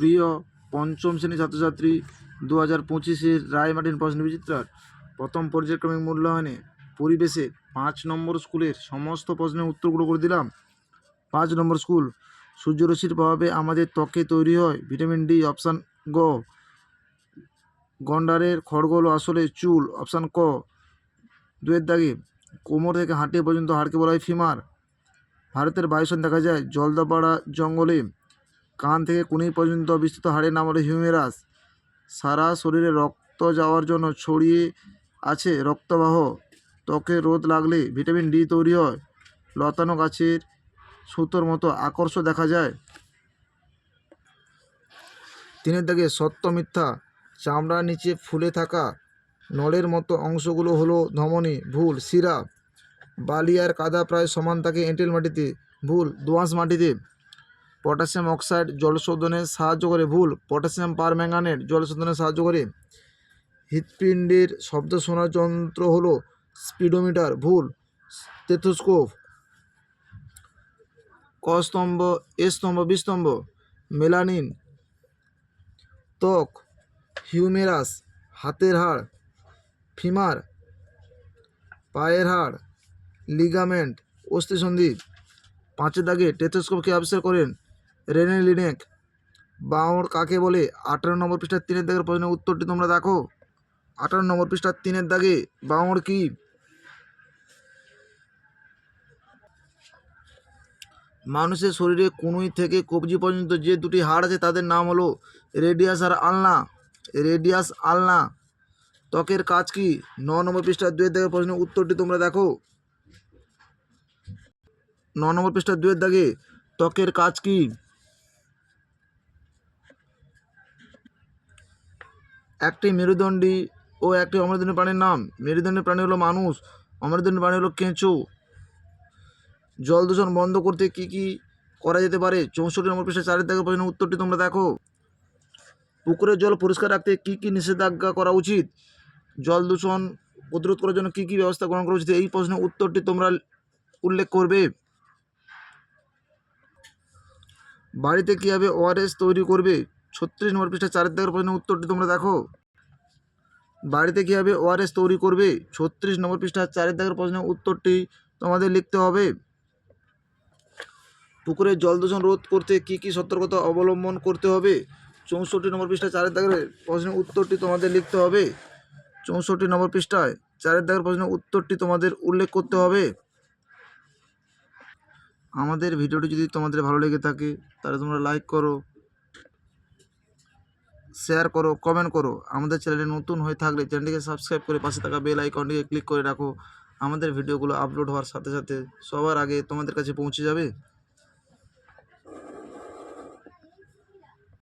প্রিয় পঞ্চম শ্রেণী ছাত্রছাত্রী 2025-এর রায়মার্টিন প্রশ্ন বিচিত্রার প্রথম পর্যায়ক্রমিক মূল্যায়নে পরিবেশে 5 নম্বর স্কুলের সমস্ত প্রশ্নের উত্তরগুলো করে দিলাম। 5 নম্বর স্কুল, সূর্যরশ্মির প্রভাবে আমাদের ত্বকে তৈরি হয় ভিটামিন ডি, অপশান গ। গন্ডারের খড়গ হলো আসলে চুল, অপশান ক। 2-এর দাগে, কোমর থেকে হাঁটু পর্যন্ত হাড়কে বলা হয় ফিমার। ভারতের বায়ুসন দেখা যায় জলদাপাড়া জঙ্গলে। কান থেকে কুনি পর্যন্ত বিস্তৃত হাড়ের নাম হলো হিউমেরাস। সারা শরীরে রক্ত যাওয়ার জন্য ছড়িয়ে আছে রক্তবাহ। ত্বকে রোদ লাগলে ভিটামিন ডি তৈরি হয়। লতানো গাছের সুতোর মতো আকর্ষ দেখা যায়। 3-এর দাগে, সত্য মিথ্যা, চামড়ার নিচে ফুলে থাকা নলের মতো অংশগুলো হলো ধমনী, ভুল। শিরা, বালি আর কাদা প্রায় সমান থাকে এঁটেল মাটিতে, ভুল। দোআঁশ মাটিতে পটাশিয়াম অক্সাইড জল শোধনে সাহায্য করে, ভুল। পটাশিয়াম পারম্যাঙ্গানেট জল শোধনে সাহায্য করে। হৃৎপিণ্ডের শব্দ শোনার যন্ত্র হলো স্পিডোমিটার, ভুল। স্টেথোস্কোপ। ক স্তম্ভ, এ স্তম্ভ, বি স্তম্ভ, মেলানিন, ত্বক, হিউমেরাস, হাতের হাড়, ফিমার, পায়ের হাড়, লিগামেন্ট, অস্থিসন্ধি। 5-এর দাগে, টেথোস্কোপকে আবিষ্কার করেন রেনে লিনেক। বাঁওড় কাকে বলে? 18 নম্বর পৃষ্ঠার 3-এর দাগের প্রশ্নের উত্তরটি তোমরা দেখো। 18 নম্বর পৃষ্ঠার 3-এর দাগে বাঁওড় কি? মানুষের শরীরে কনুই থেকে কবজি পর্যন্ত যে দুটি হাড় আছে তাদের নাম হলো রেডিয়াস আর আলনা। রেডিয়াস, আলনা। ত্বকের কাজ কি? 9 নম্বর পৃষ্ঠার 2-এর দাগের প্রশ্নের উত্তরটি তোমরা দেখো। 9 নম্বর পৃষ্ঠার 2-এর দাগে ত্বকের কাজ কি? একটি মেরুদণ্ডী ও একটি অমেরুদণ্ডী প্রাণীর নাম। মেরুদণ্ডী প্রাণী হলো মানুষ, অমেরুদণ্ডী প্রাণী হলো কেঁচো। জল দূষণ বন্ধ করতে কি কি করা যেতে পারে? 64 নম্বর পৃষ্ঠা 4-এর দাগের প্রশ্নের উত্তরটি তোমরা দেখো। পুকুরের জল পরিষ্কার রাখতে কি কি নিষেধাজ্ঞা করা উচিত? জল দূষণ প্রতিরোধ করার জন্য কি কি ব্যবস্থা গ্রহণ করা উচিত? এই প্রশ্নের উত্তরটি তোমরা উল্লেখ করবে। বাড়িতে কীভাবে ওআরএস তৈরি করবে? 36 নম্বর পৃষ্ঠা 4-এর দাগের প্রশ্নের উত্তরটি তোমরা দেখো। বাড়িতে কীভাবে ওআরএস তৈরি করবে? 36 নম্বর পৃষ্ঠা 4-এর দাগের প্রশ্নের উত্তরটি তোমাদের লিখতে হবে। পুকুরের জল দূষণ রোধ করতে কি কি সতর্কতা অবলম্বন করতে হবে? 64 নম্বর পৃষ্ঠা 4-এর দাগের প্রশ্নের উত্তরটি তোমাদের লিখতে হবে। 64 নম্বর পৃষ্ঠায় 4-এর দাগের প্রশ্নের উত্তরটি তোমাদের উল্লেখ করতে হবে। আমাদের ভিডিওটি যদি তোমাদের ভালো লেগে থাকে তাহলে তোমরা লাইক করো, শেয়ার করো, কমেন্ট করো। আমাদের চ্যানেলে নতুন হয়ে থাকলে চ্যানেলটিকে সাবস্ক্রাইব করে পাশে থাকা বেল আইকনটিকে ক্লিক করে রাখো। আমাদের ভিডিওগুলো আপলোড হওয়ার সাথে সাথে সবার আগে তোমাদের কাছে পৌঁছে যাবে।